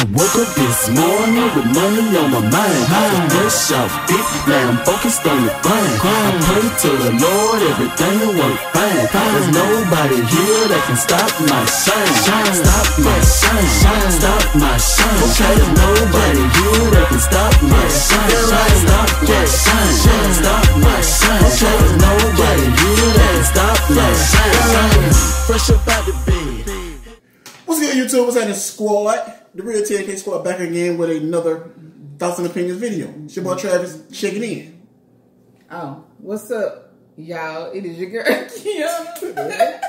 I woke up this morning with money on my mind. I'm fresh off it, now I'm focused on the grind. I pray to the Lord, everything will work fine. There's nobody here that can stop my shine. Stop my shine, stop my shine. Okay, there's nobody here that can stop my shine. Stop my shine, stop my shine. Okay, there's nobody here that can stop my shine. Fresh up out the bed. What's good, YouTube? What's happening, squad? The real TNK Squad back again with another Thoughts and Opinions video. It's your boy Travis checking in. Oh, what's up, y'all? It is your girl Kiana,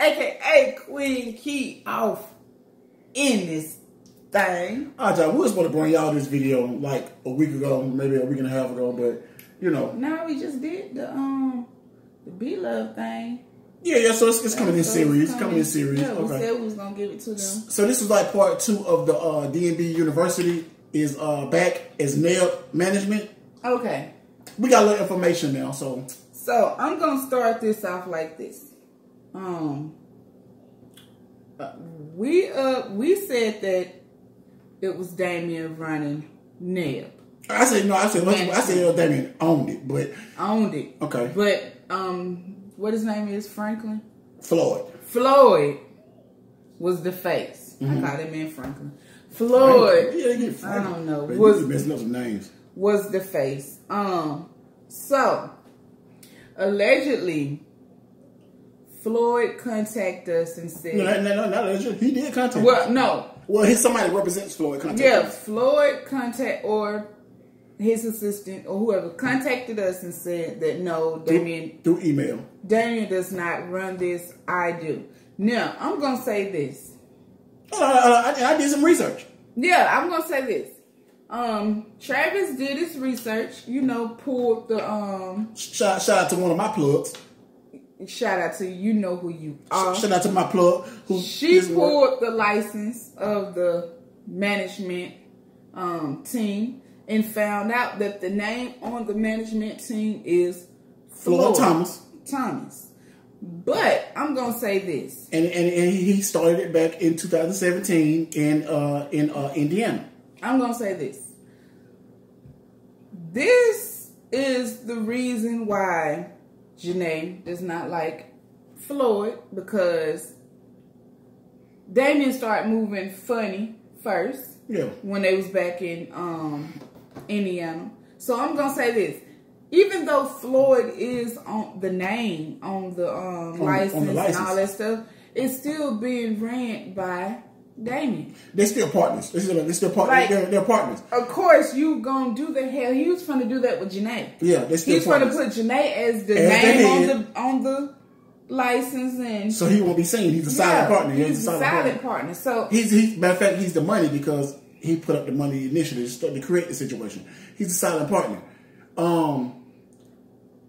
aka Queen Key off in this thing. Alright, y'all, we were supposed to bring y'all this video like a week ago, maybe a week and a half ago, but you know. No, we just did the B-Love thing. Yeah, so it's coming in series. Yeah, we said we was gonna give it to them. So this is like part 2 of the bnuniversity is back as NEB management. Okay. We got a little information now, so I'm gonna start this off like this. We said that it was Damien running NEB. I said Damien owned it, but okay. But what his name is, Franklin? Floyd was the face. Mm-hmm. I called him in Franklin. Floyd. Yeah, I don't know. Was messing up some names. Was the face. So allegedly, Floyd contacted us and said, No, not allegedly. He did contact. Well, no. Well, somebody represents Floyd. Floyd or his assistant or whoever contacted us and said that no, Damien through email. Damien does not run this. I do. Now I'm gonna say this. I did some research. Yeah, I'm gonna say this. Travis did his research. Pulled the Shout out to one of my plugs. Shout out to you know who you are. Shout out to my plug. She pulled the license of the management team. And found out that the name on the management team is Floyd Thomas. But I'm gonna say this, and he started it back in 2017 in Indiana. I'm gonna say this. This is the reason why Janae does not like Floyd, because Damien started moving funny first. Yeah. When they was back in Indiana. So I'm gonna say this. Even though Floyd is on the name, on the license and all that stuff, it's still being ran by Damien. They're still partners. They're still partners. Like, they're partners. Of course, you gonna do the hell. He was trying to do that with Janae. Yeah, they're still He's partners. trying to put Janae as the name on the license, and so he won't be seen. He's a silent partner. He's a silent partner. So matter of fact, he's the money because he put up the money initially to create the situation. He's a silent partner.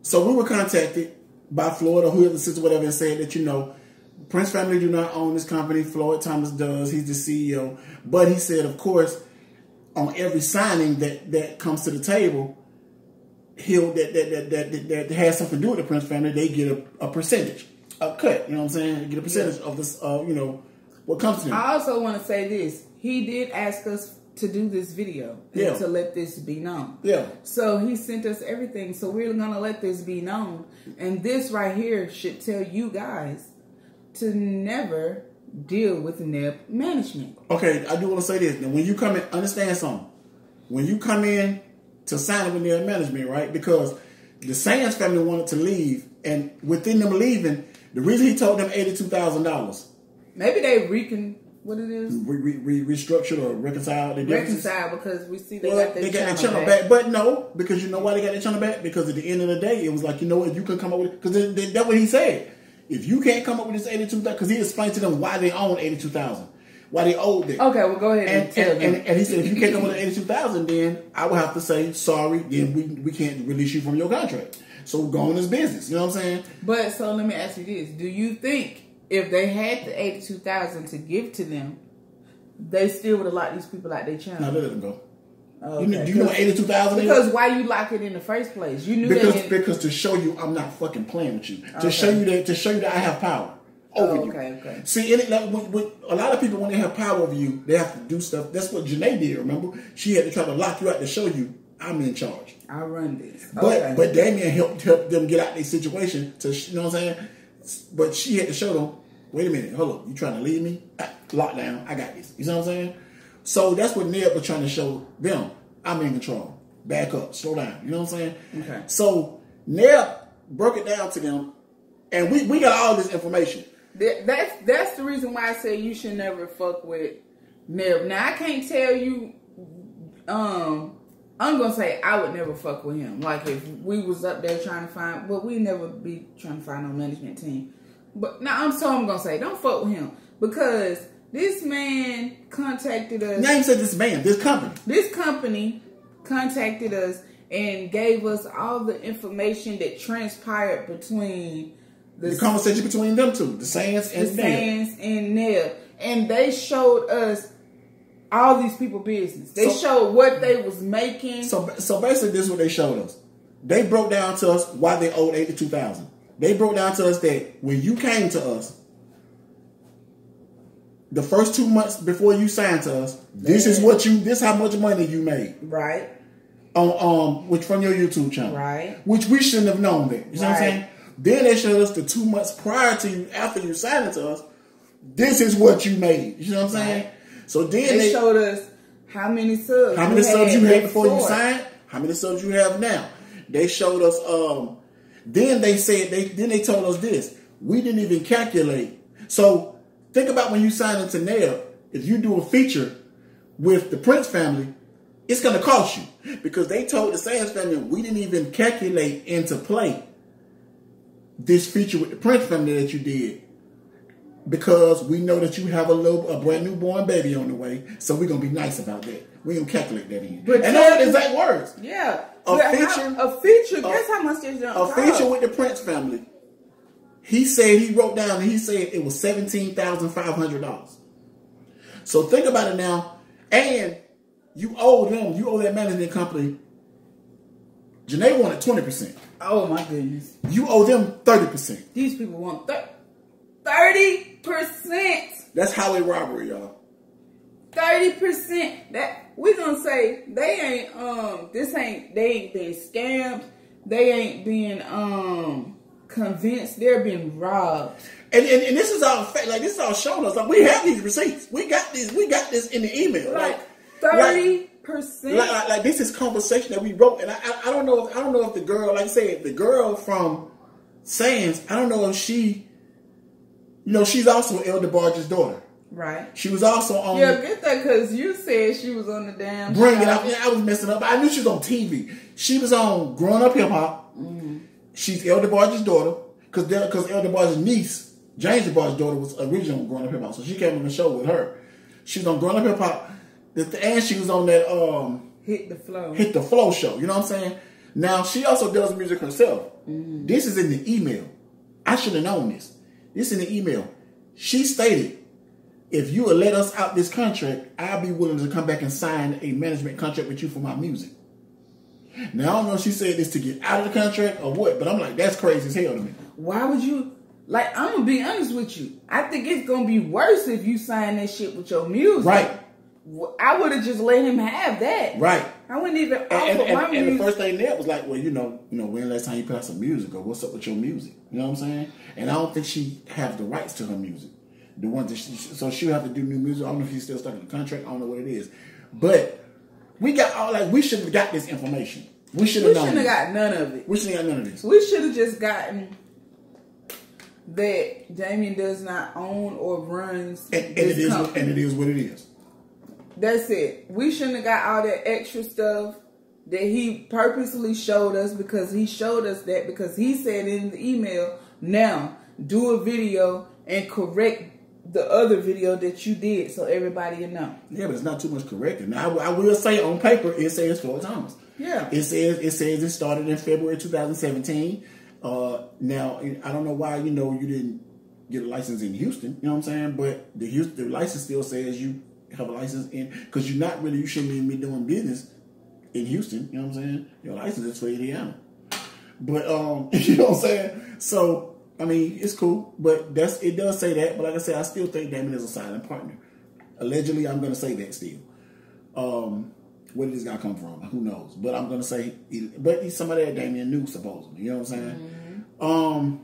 So we were contacted by Floyd or whoever sits or whatever and said that, Prince family do not own this company. Floyd Thomas does. He's the CEO. But he said, of course, on every signing that comes to the table, that has something to do with the Prince family, they get a percentage, a cut. You know what I'm saying? They get a percentage of this, what comes to them. I also want to say this. He did ask us to do this video and to let this be known. Yeah. So he sent us everything. So we're going to let this be known. And this right here should tell you guys to never deal with NEB management. Okay, I do want to say this. Now, when you come in, understand something. When you come in to sign up with NEB management, right? Because the Sands family wanted to leave. And within them leaving, the reason he told them $82,000. Maybe they what it is? Restructured or reconciled. Reconciled because we see they got their channel back. But no, because you know why they got their channel back? Because at the end of the day, it was like, if you can come up with it, because that's what he said. If you can't come up with this $82,000, because he explained to them why they own $82,000, why they owed it. Okay, well go ahead and tell them. And he said, if you can't come up with $82,000, then I will have to say sorry. Then we can't release you from your contract. So go on this business. You know what I'm saying? But so let me ask you this: do you think if they had the $82,000 to give to them, they still would have locked these people out their channel? No, they let them go. Okay. Do you know what $82,000 is? Because why you lock it in the first place? You knew because to show you I'm not fucking playing with you. To show you that I have power. over you. Okay. See, a lot of people, when they have power over you, they have to do stuff. That's what Janae did, remember? She had to try to lock you out to show you, I'm in charge. I run this. But Damien helped them get out of their situation. You know what I'm saying? But she had to show them, wait a minute, hold up, you trying to leave me? Lockdown, I got this. You know what I'm saying? So that's what NEB was trying to show them. I'm in control. Back up, slow down. You know what I'm saying? Okay. So NEB broke it down to them, and we got all this information. That's the reason why I say you should never fuck with NEB. Now I can't tell you. I'm gonna say I would never fuck with him. Like if we was up there trying to find, but we never be trying to find no management team. But now I'm gonna say don't fuck with him because this man contacted us. Now you said this man, this company. This company contacted us and gave us all the information that transpired between the conversation between them two, the Sands and NEB. And they showed us all these people business. They showed what they was making. So basically this is what they showed us. They broke down to us why they owed $82,000. They broke down to us that when you came to us, the first 2 months before you signed to us, this is how much money you made. Right. Which from your YouTube channel. Right. Which we shouldn't have known that. You know what I'm saying? Then they showed us the 2 months prior to you, after you signed it to us, this is what you made. You know what I'm saying? Right. So then they showed us how many subs. How many subs you had before you signed? How many subs you have now? They showed us. Then they said they told us this. We didn't even calculate. So think about when you sign into NEB. If you do a feature with the Prince family, it's going to cost you because they told the Sands family we didn't even calculate into play this feature with the Prince family that you did. Because we know that you have a brand new born baby on the way, so we're gonna be nice about that. We're gonna calculate that in. And those exact words. Yeah. A feature. Guess how much this a feature with the Prince family. He said he wrote down and he said it was $17,500. So think about it now, and you owe that management company. Janae wanted 20%. Oh my goodness. You owe them 30%. These people want 30%. That's highway robbery, y'all. 30%. That we gonna say they ain't they ain't being scammed. They ain't being convinced. They're being robbed. And this is all fact. Like this is all showing us. Like we have these receipts. We got this in the email. Like 30%. Like this is conversation that we wrote. And I don't know if the girl, like I said, the girl from Sands, I don't know if she. You know, she's also Elder Barge's daughter. Right. She was also on... Yeah, get that because you said she was on the damn Bring show. It up. Yeah, I was messing up. I knew she was on TV. She was on Growing Up Hip Hop. Mm-hmm. She's Elder Barge's daughter. Because Elder Barge's niece, James Barge's daughter, was original on Growing Up Hip Hop. So she came on the show with her. She was on Growing Up Hip Hop. And she was on that... Hit the Flow show. You know what I'm saying? Now, she also does music herself. Mm-hmm. This is in the email. I should have known this. This in the email. She stated, if you will let us out this contract, I'll be willing to come back and sign a management contract with you for my music. Now, I don't know if she said this to get out of the contract or what, but I'm like, that's crazy as hell to me. Why would you? Like, I'm going to be honest with you. I think it's going to be worse if you sign that shit with your music. Right. I would have just let him have that. Right. I wouldn't even offer my music. And the first thing there was like, well, you know, when last time you put out some music or what's up with your music? You know what I'm saying? And I don't think she has the rights to her music. The ones that so she'll have to do new music. I don't know if she's still stuck in the contract. I don't know what it is. But we should have got this information. We shouldn't have got none of it. We shouldn't have got none of this. We should have just gotten that Damien does not own or runs this company. And it is what it is. That's it. We shouldn't have got all that extra stuff that he purposely showed us because he showed us that because he said in the email, now do a video and correct the other video that you did so everybody will know. Yeah, but it's not too much correcting. Now, I will say on paper, it says Floyd Thomas. Yeah. It says it started in February 2017. Now, I don't know why, you didn't get a license in Houston, you know what I'm saying? But the license still says you have a license in, because you shouldn't even be doing business in Houston, you know what I'm saying? Your license is for Indiana. But, you know what I'm saying? So, I mean, it's cool, but it does say that. But like I said, I still think Damon is a silent partner. Allegedly, I'm going to say that still. Where did this guy come from? Who knows? But I'm going to say, but he's somebody that Damien knew, supposedly. You know what I'm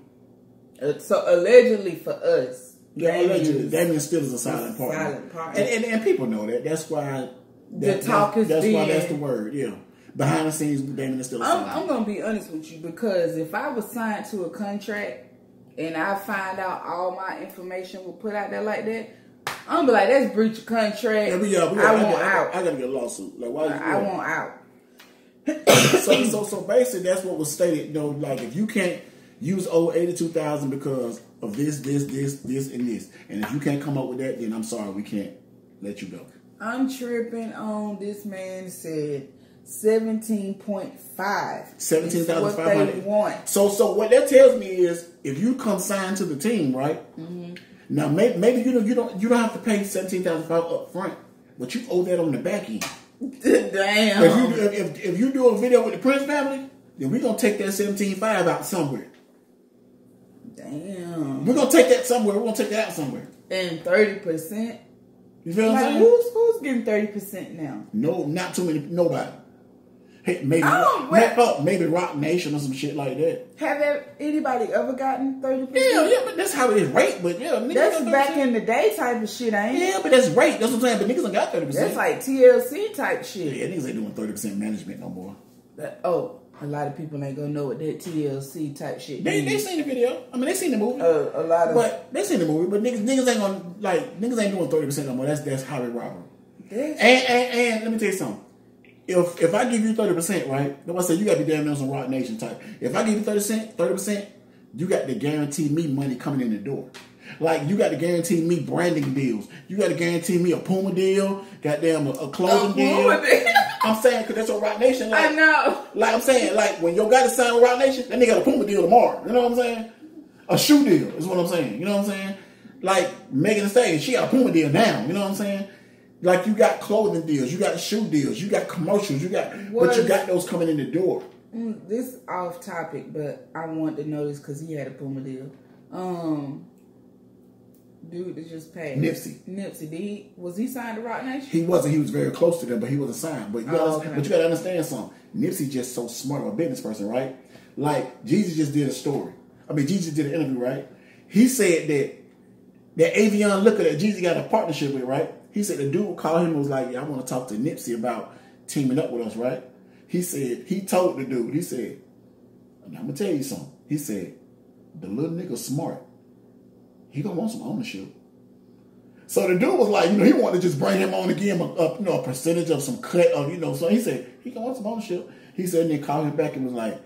saying? So allegedly for us, Damien still is a silent partner. And people know that. That's why that's why that's the word. Yeah. Behind the scenes, Damien is still a silent partner. I'm going to be honest with you, because if I was signed to a contract and I find out all my information was put out there like that, I'm gonna be like, that's breach of contract. I want out. I gotta get a lawsuit. Like, why? I want out. So basically, that's what was stated. You know, like if you can't use old 82,000 because of this, and this, and if you can't come up with that, then I'm sorry, we can't let you go. I'm tripping on this man said 17.5. 17,500. So what that tells me is, if you come sign to the team, right? Mm-hmm. Now maybe you don't have to pay 17,500 up front, but you owe that on the back end. Damn. If you do a video with the Prince family, then we're gonna take that 17,500 out somewhere. Damn. We're gonna take that somewhere. We're gonna take that out somewhere. And 30%. You feel what I'm saying? Who's getting 30% now? No, not too many. Nobody. Hey, maybe Rock Nation or some shit like that. Have anybody ever gotten 30%? Yeah, but that's how it is rate. But yeah, that's back in the day type of shit, ain't it? Yeah, but that's rate. That's what I'm saying. But niggas ain't got 30%. That's like TLC type shit. Yeah, niggas ain't doing 30% management no more. A lot of people ain't gonna know what that TLC type shit. They seen the video. I mean, they seen the movie. But they seen the movie. But niggas ain't gonna niggas ain't doing 30% no more. That's highway robbery. And let me tell you something. If I give you 30%, right? That's why I say you got to be damn near some Rock Nation type. If I give you 30%, you got to guarantee me money coming in the door. Like, you got to guarantee me branding deals. You got to guarantee me a Puma deal, goddamn a clothing deal. I'm saying, because that's what Rock Nation like. I know. Like, I'm saying, like, when your guy sign with Rock Nation, then they got a Puma deal tomorrow. You know what I'm saying? A shoe deal is what I'm saying. You know what I'm saying? Like, Megan Thee Stallion, she got a Puma deal now. You know what I'm saying? Like, you got clothing deals, you got shoe deals, you got commercials, but you got those coming in the door. This off topic, but I wanted to know this because he had a Puma deal. Dude that just passed. Nipsey. Was he signed to Rock Nation? He wasn't. He was very close to them, but he wasn't signed. But you got to understand something. Nipsey just so smart of a business person, right? Like, Jeezy just did a story. I mean, Jeezy did an interview, right? He said that Avion Liquor that Jeezy got a partnership with, right? He said the dude called him and was like, yeah, I want to talk to Nipsey about teaming up with us, right? He said, he told the dude, he said, I'm going to tell you something. He said, the little nigga smart. He going to want some ownership. So the dude was like, he wanted to just bring him on again, a percentage of some cut of, so he said, he going to want some ownership. He said, and then called him back and was like,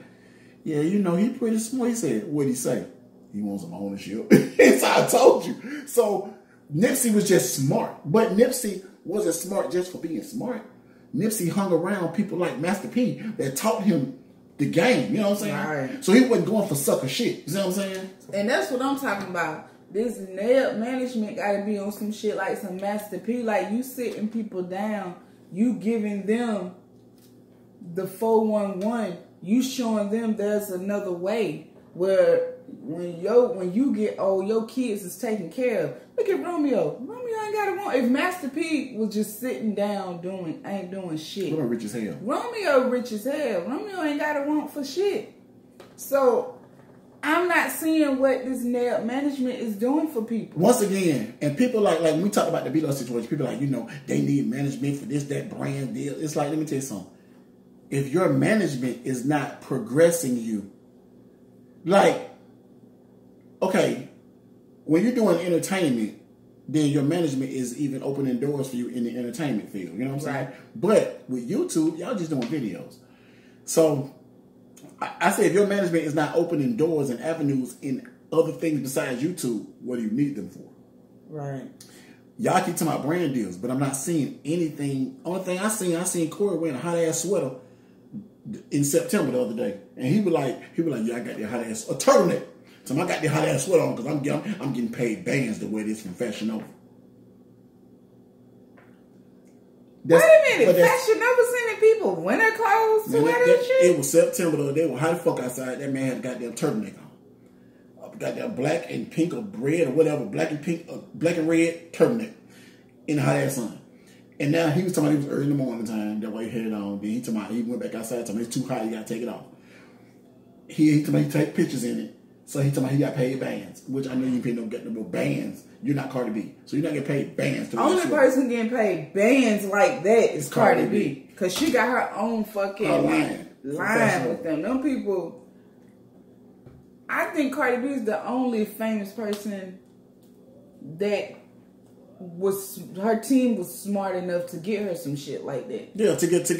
yeah, he pretty smart. He said, what'd he say? He wants some ownership. That's how I told you. So Nipsey was just smart. But Nipsey wasn't smart just for being smart. Nipsey hung around people like Master P that taught him the game. You know what I'm saying? Right. So he wasn't going for sucker shit. You know what I'm saying? And that's what I'm talking about. This NEB management got to be on some shit like some Master P. Like, you sitting people down, you giving them the 411, you showing them there's another way where when you get old, your kids is taken care of. Look at Romeo. Romeo ain't got to want. If Master P was just sitting down ain't doing shit. Romeo rich as hell. Romeo ain't got to want for shit. So I'm not seeing what this NEB management is doing for people. Once again, and people like when we talk about the B-Lo situation, people like, they need management for this, that brand deal. It's like, let me tell you something. If your management is not progressing you, like, okay, when you're doing entertainment, then your management is even opening doors for you in the entertainment field. You know what I'm saying? But with YouTube, y'all just doing videos. So I say if your management is not opening doors and avenues in other things besides YouTube, what do you need them for? Right. Y'all keep talking about brand deals, but I'm not seeing anything. Only thing I seen Corey wearing a hot ass sweater in September the other day, and he was like, yeah, I got the hot ass a turtleneck. So I got the hot ass sweater on because I'm getting paid bands to wear this from Fashion Nova. Wait a minute, Fashion Nova sending people winter clothes to wear that shit? It was September the other day. Well, how the fuck outside that man had a goddamn turtleneck on? got that black and pink or red or whatever, black and pink, black and red turtleneck in the hot ass sun. And now he was talking about it was early in the morning time, that way he had it on. Then he told me he went back outside, told me it's too hot, you gotta take it off. He told me he take pictures in it. So he told me he got paid bands, which I know you don't get no bands. You're not Cardi B. So you're not getting paid bands. The only person getting paid bands like that is Cardi B. Because she got her own fucking line with them. Them people, I think Cardi B is the only famous person that her team was smart enough to get her some shit like that. Yeah, to get a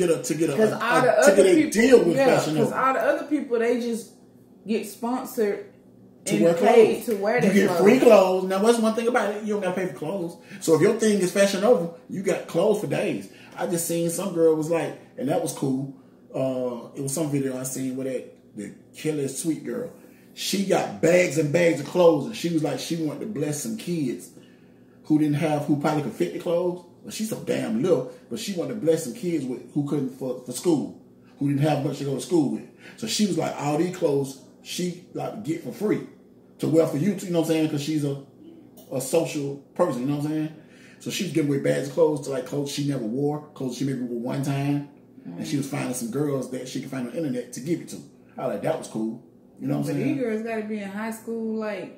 deal with Fashion Nova. Because all the other people, they just get sponsored to wear clothes. To wear you get free clothes. Now, what's one thing about it? You don't got to pay for clothes. So if your thing is Fashion Nova, you got clothes for days. I just seen some girl was like, and that was cool. It was some video I seen where the Killer Sweet girl, she got bags and bags of clothes, and she was like, she wanted to bless some kids who probably could fit the clothes. Well, she's so damn little, but she wanted to bless some kids who couldn't for school, who didn't have much to go to school with. So she was like, all these clothes she like get for free to wear for you, you know what I'm saying? Because she's a social person, you know what I'm saying? So she was giving away bags of clothes to like clothes she never wore, clothes she maybe wore one time, and she was finding some girls that she could find on the internet to give it to. I like that was cool, you know what I'm saying? These girls got to be in high school like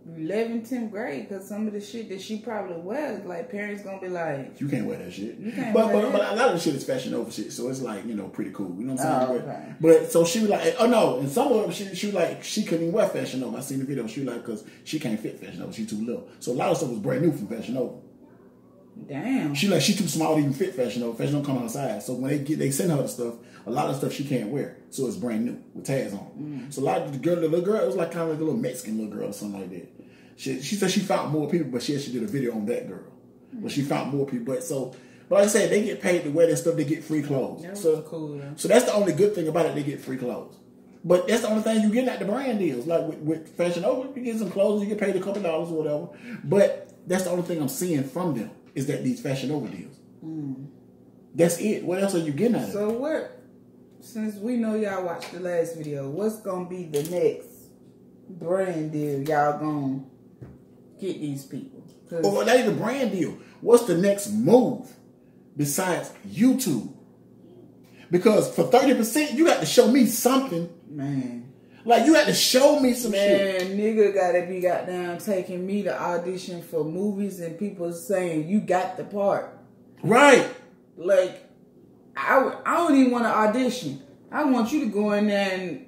11th, 10th grade, because some of the shit that she probably wears, like parents gonna be like, you can't wear that shit. You can't but wear a that. lot of the shit is Fashion Nova shit, so it's like, you know, pretty cool. You know what I'm saying? Okay. But so she was like, oh no, and some of them she was like, she couldn't even wear Fashion Nova. I seen the video. She was like, because she can't fit Fashion Nova, she too little. So a lot of stuff was brand new from Fashion Nova. Damn. She too small to even fit Fashion Nova. Fashion Nova come on her size. So when they send her the stuff, a lot of stuff she can't wear. So it's brand new with tags on. So a lot of the little girl, it was like kind of like a little Mexican little girl or something like that. She said she found more people, but she did a video on that girl. But she found more people. But like I said, they get paid to wear that stuff. They get free clothes. That was cool. So that's the only good thing about it. They get free clothes. But that's the only thing you get at the brand deals. Like with Fashion Nova, you get some clothes, you get paid a couple dollars or whatever. But that's the only thing I'm seeing from them is that these Fashion Nova deals. That's it. What else are you getting at? So since we know y'all watched the last video, what's gonna be the next brand deal y'all gonna get these people? Or not even brand deal. What's the next move besides YouTube? Because for 30%, you got to show me something. Man. Like, you had to show me some shit. Man, nigga gotta be goddamn taking me to audition for movies and people saying, you got the part. Right. Like, I don't even want to audition. I want you to go in there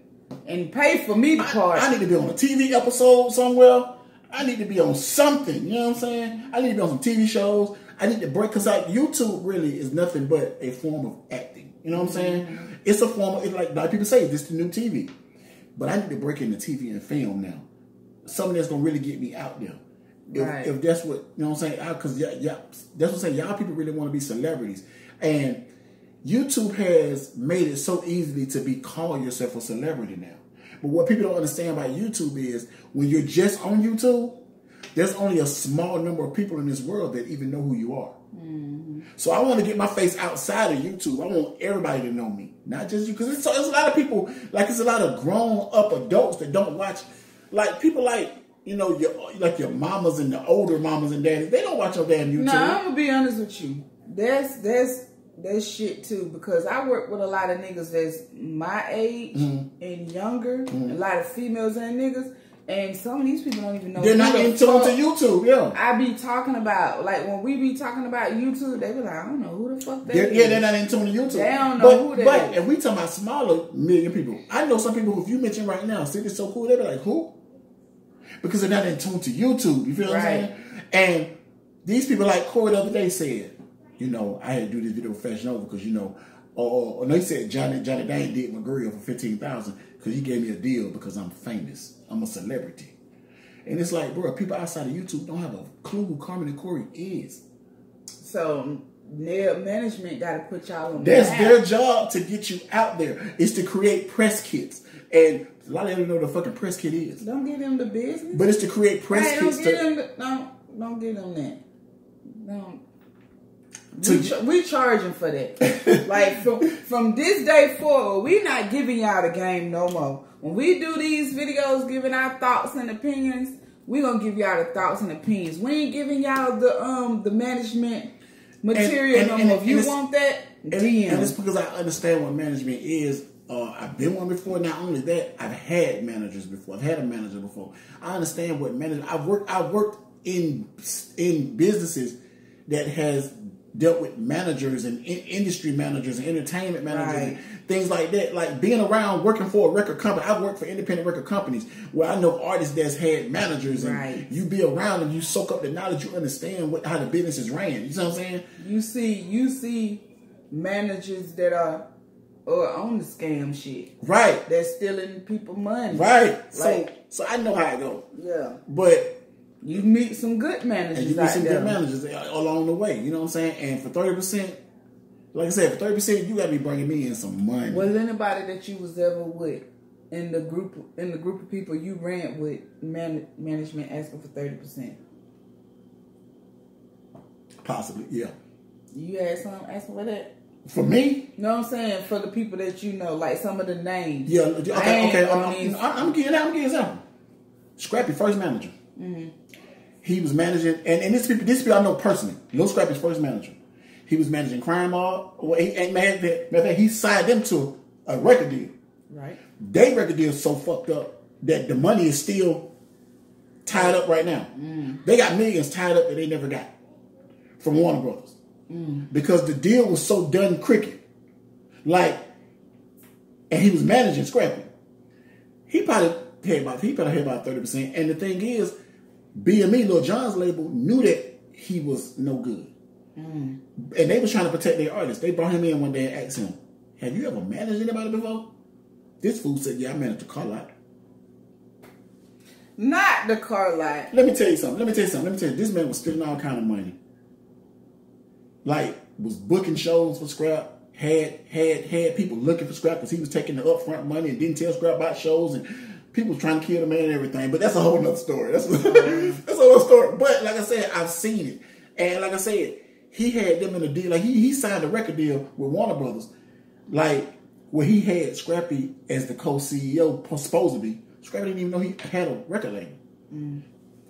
and pay for me the part. I need to be on a TV episode somewhere. I need to be on something. You know what I'm saying? I need to be on some TV shows. I need to break, because like YouTube really is nothing but a form of acting. You know what I'm saying? It's a form of, it's like people say, this is the new TV. But I need to break into TV and film now. Something that's going to really get me out there. If that's what, you know what I'm saying? Because that's what I'm saying. Y'all people really want to be celebrities. And YouTube has made it so easy to call yourself a celebrity now. But what people don't understand about YouTube is when you're just on YouTube, there's only a small number of people in this world that even know who you are. So I want to get my face outside of YouTube. I want everybody to know me, not just you. Because it's a lot of people, like it's a lot of grown up adults that don't watch, like people like, you know, your mamas and the older mamas and daddies. They don't watch your damn YouTube. No, I'm gonna be honest with you. That's shit too, because I work with a lot of niggas that's my age and younger, a lot of females and niggas, and some of these people don't even know. They're not in tune to YouTube, yeah. I be talking about, like when we be talking about YouTube, they be like, I don't know who the fuck that is. Yeah, they're not in tune to YouTube. They don't know who that is. But if we talking about smaller million people, I know some people who, if you mention right now, see this so cool, they be like, who? Because they're not in tune to YouTube, you feel what I'm saying? And these people, like Corey the other day said, you know, I had to do this video with Fashion Nova because, you know, or they said Johnny Dane did my grill for $15,000 because he gave me a deal because I'm famous. I'm a celebrity. And it's like, bro, people outside of YouTube don't have a clue who Carmen and Corey is. So NEB management got to put y'all on That's their job to get you out there, is to create press kits. And a lot of them know what the fucking press kit is. Don't give them the business. But it's to create press kits. Don't give them that. No. We charging for that. Like from this day forward, we not giving y'all the game no more. when we do these videos giving our thoughts and opinions, we're gonna give y'all the thoughts and opinions. We ain't giving y'all the management material no more. If you want that, DM. And it's because I understand what management is. I've been one before. Not only that, I've had managers before. I've had a manager before. I understand what management. I've worked in businesses that has dealt with managers and industry managers and entertainment managers and things like that. Like being around working for a record company. I've worked for independent record companies where I know artists that's had managers, and you be around and you soak up the knowledge. You understand how the business is ran. You know what I'm saying? You see managers that are on the scam shit. Right. They're stealing people money. Right. So I know how it goes. Yeah. But you meet some good managers. And you meet some good managers along the way. You know what I'm saying? And for 30%, like I said, for 30%, you got to be bringing me in some money. Was anybody that you was ever with in the group of people you ran with management asking for 30%? Possibly, yeah. You had some asking for that? For me? You know what I'm saying? For the people that you know, like some of the names. Yeah, okay. I'm giving an example. Scrappy, first manager. Mm-hmm. He was managing, and this people I know personally. Lil Scrappy's first manager. He was managing Crime Mob. Well, he signed them to a record deal. Right. They record deal is so fucked up that the money is still tied up right now. Mm. They got millions tied up that they never got from Warner Brothers. Because the deal was so done crooked. And he was managing Scrappy. He probably had about 30%. And the thing is, BME, Lil Jon's label, knew that he was no good. And they was trying to protect their artists. They brought him in one day and asked him, have you ever managed anybody before? This fool said, yeah, I managed the car lot. Not the car lot. Let me tell you something. This man was stealing all kind of money. Was booking shows for Scrap, had people looking for Scrap because he was taking the upfront money and didn't tell Scrap about shows, and people was trying to kill the man and everything. But that's a whole nother story. That's a whole other story. But like I said, I've seen it. And like I said, he had them in a deal. Like he signed a record deal with Warner Brothers. Where he had Scrappy as the co-CEO, supposed to be. Scrappy didn't even know he had a record label.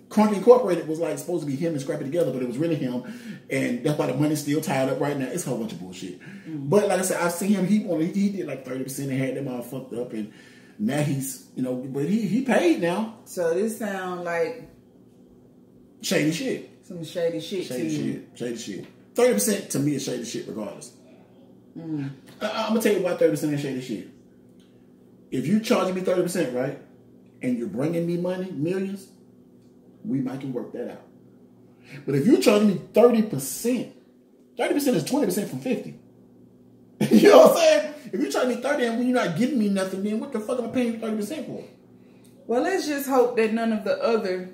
Crunk Incorporated was supposed to be him and Scrappy together, but it was really him, and that's why the money's still tied up right now. It's a whole bunch of bullshit. But like I said, I've seen him. He did 30% and had them all fucked up, and now he's but he paid now. So this sound like shady shit. Some shady shit. Shady shit. 30% to me is shady shit, regardless. I'm gonna tell you why 30% is shady shit. If you charging me 30%, right, and you're bringing me money, millions, we might can work that out. But if you're charging me 30% is 20% from 50. You know what I'm saying? If you're charging me 30 and when you're not giving me nothing, then what the fuck am I paying you 30% for? Well, let's just hope that none of the other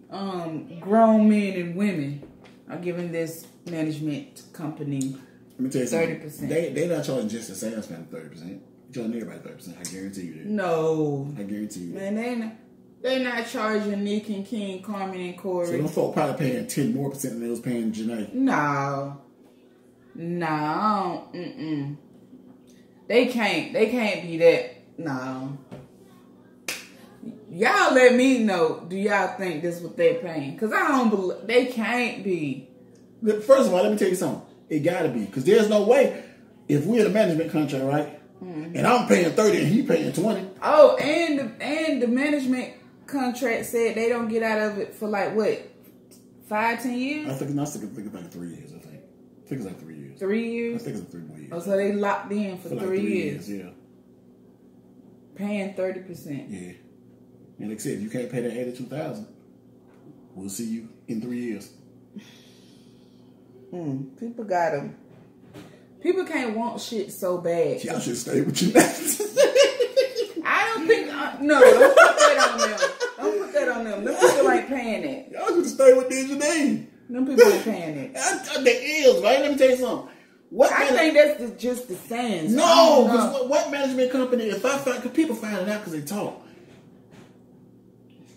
grown men and women are giving this management company 30%. They not charging just the sales family 30%. They're charging everybody 30%. I guarantee you that. No. I guarantee you that. Man, they're not charging Nick and King, Carmen and Corey. So them folk probably paying 10% more than they was paying Janae. No. They can't be that. No. Y'all let me know. Do y'all think this is what they're paying? Because I don't believe they can't be. First of all, let me tell you something. It gotta be. Because there's no way if we're in a management contract, right? And I'm paying 30 and he paying 20. Oh, and the management contract said they don't get out of it for 5-10 years? I think it's like 3 years, I think. I think it's like 3 years. 3 years? I think it's like 3 more years. Oh, so they locked in for 3 years. Yeah. Paying 30%. Yeah. And like I said, if you can't pay that $82,000, we'll see you in 3 years. People got them. People can't want shit so bad. Y'all should stay with you. I don't think... no, don't put that on them. Don't put that on them. Them people ain't paying it. Y'all should stay with Janine. Them people ain't paying it. There is, right? Let me tell you something. I think that's just the saying. No, because what management company, because people find it out because they talk.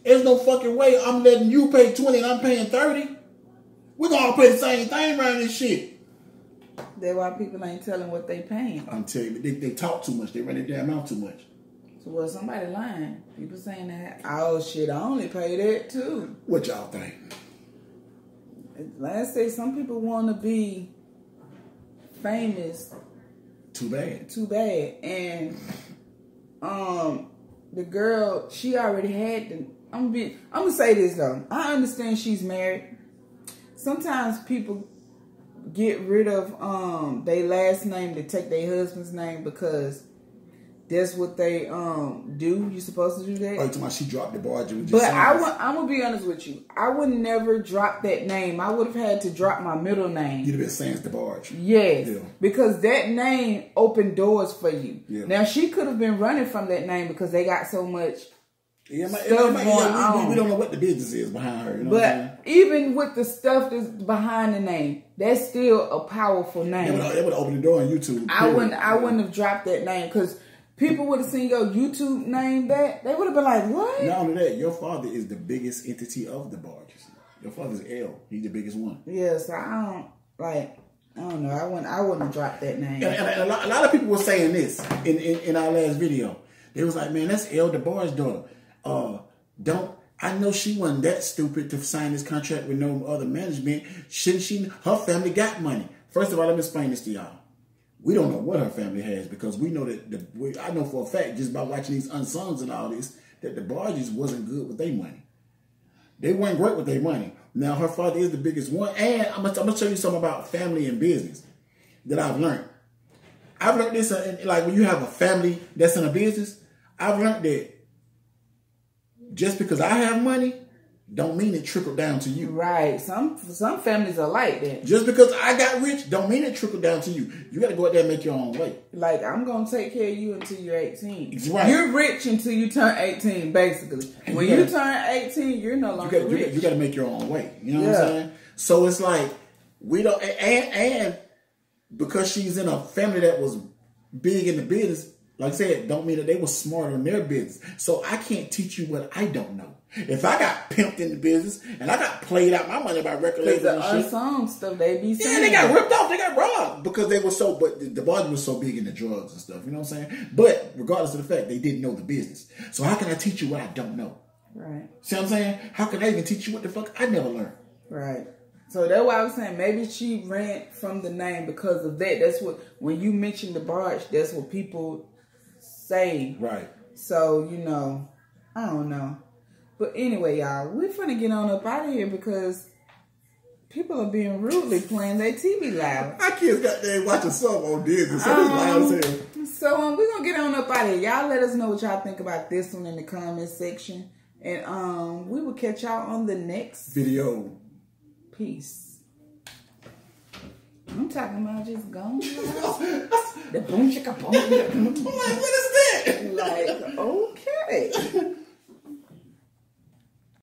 There's no fucking way I'm letting you pay 20 and I'm paying 30. We're going to all pay the same thing around this shit. That's why people ain't telling what they paying. I'm telling you, they talk too much. They run their damn mouth too much. So was somebody lying? People saying that, oh shit, I only pay that too. What y'all think? Like I say, some people want to be famous. Too bad. Too bad. And the girl, she already had the. I'm gonna say this though. I understand she's married. Sometimes people get rid of their last name to take their husband's name because that's what they do. You supposed to do that. Oh, you talking about she dropped the barge? But I'm gonna be honest with you. I would never drop that name. I would have had to drop my middle name. You'd have been Sans the barge. Yes, yeah. Because that name opened doors for you. Yeah. Now she could have been running from that name because they got so much. Yeah, we don't know what the business is behind her. You know but even with the stuff that's behind the name, that's still a powerful name. It would open the door on YouTube. I wouldn't have dropped that name because people would have seen your YouTube name that they would have been like, what? Not only that, your father is the biggest entity of the barges. Your father's L. He's the biggest one. Yeah, so I don't know. I wouldn't have dropped that name. And a lot of people were saying this in our last video. They was like, man, that's L the barge daughter. I know she wasn't that stupid to sign this contract with no other management. Shouldn't she? Her family got money. First of all, let me explain this to y'all. We don't know what her family has because we know that I know for a fact just by watching these Unsungs and all this that the barges wasn't good with their money. They weren't great with their money. Now her father is the biggest one, and I'm gonna tell you something about family and business that I've learned. I've learned this like when you have a family that's in a business. I've learned that. Just because I have money, don't mean it trickled down to you. Right. Some families are like that. Just because I got rich, don't mean it trickled down to you. You got to go out there and make your own way. Like, I'm going to take care of you until you're 18. Right. You're rich until you turn 18, basically. When you turn 18, you're no longer rich. You got to make your own way. You know what I'm saying? So it's like, we don't, and because she's in a family that was big in the business, like I said, don't mean that they were smart on their business. So I can't teach you what I don't know. If I got pimped in the business and I got played out my money by record labels and shit. Unsung stuff they be saying. Yeah, they got ripped off. They got robbed because they were so. But the bargain was so big in the drugs and stuff. You know what I'm saying? But regardless of the fact, they didn't know the business. So how can I teach you what I don't know? Right. See what I'm saying? How can I even teach you what the fuck I never learned? Right. So that's why I was saying maybe she ran from the name because of that. That's what when you mention the barge, that's what people say. Right. So, you know, I don't know. But anyway, y'all, we're finna get on up out of here because people are being rudely playing their TV loud. My kids got there watching something on Disney, so it's loud as hell. So we're gonna get on up out of here. Y'all let us know what y'all think about this one in the comment section. And we will catch y'all on the next video. Peace. I'm talking about just going the boom chicka boom. I'm like, what is that? Like, okay.